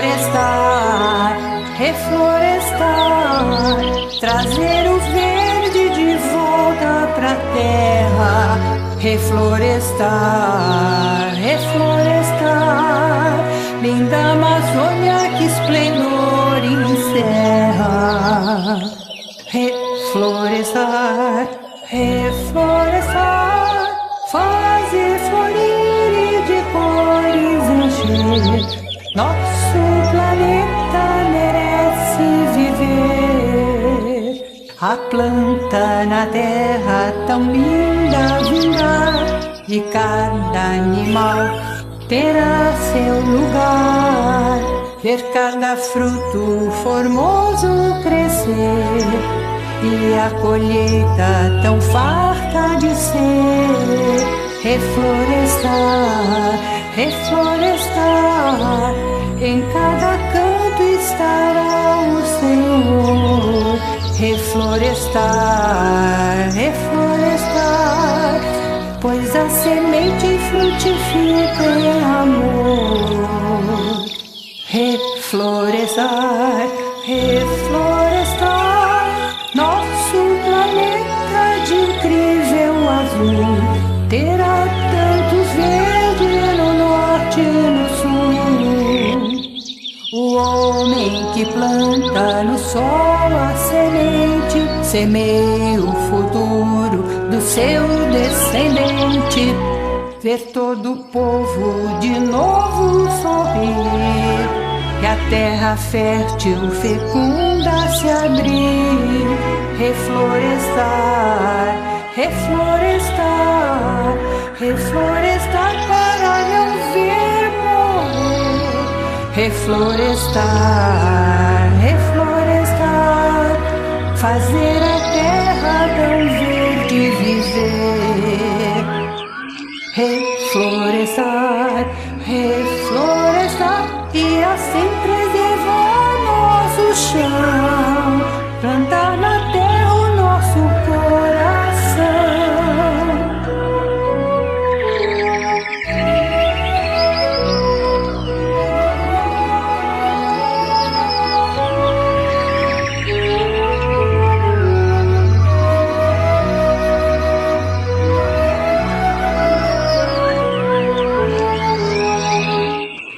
Reflorestar, reflorestar, trazer o verde de volta pra terra. Reflorestar, reflorestar, linda Amazônia que esplendor encerra. Reflorestar, reflorestar, fazer florir e de cores encher. Nosso planeta merece viver. A planta na terra tão linda vingar, e cada animal terá seu lugar. Ver cada fruto formoso crescer, e a colheita tão farta de ser. Reflorestar, reflorestar, em cada canto estará o Senhor. Reflorestar, reflorestar, pois a semente frutifica em amor. Reflorestar, reflorestar, nosso planeta de incrível azul terá tantos verdes no norte e no sul. O homem que planta no solo a semente semeia o futuro do seu descendente. Ver todo o povo de novo sorrir, e a terra fértil fecunda se abrir. Reflorestar, reflorestar, reflorestar para não ver morrer. Reflorestar, reflorestar, fazer a terra tão verde viver. Reflorestar, reflorestar, e assim preservar nosso chão. Plantar na terra o nosso coração.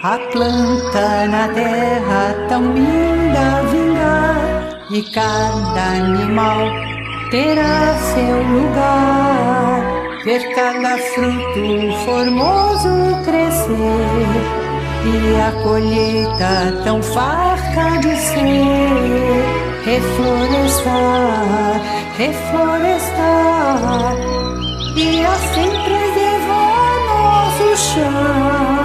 A planta na terra tão linda vingar, e cada animal terá seu lugar. Ver cada fruto formoso crescer, e a colheita tão farta de ser. Reflorestar, reflorestar, e assim preservar nosso chão.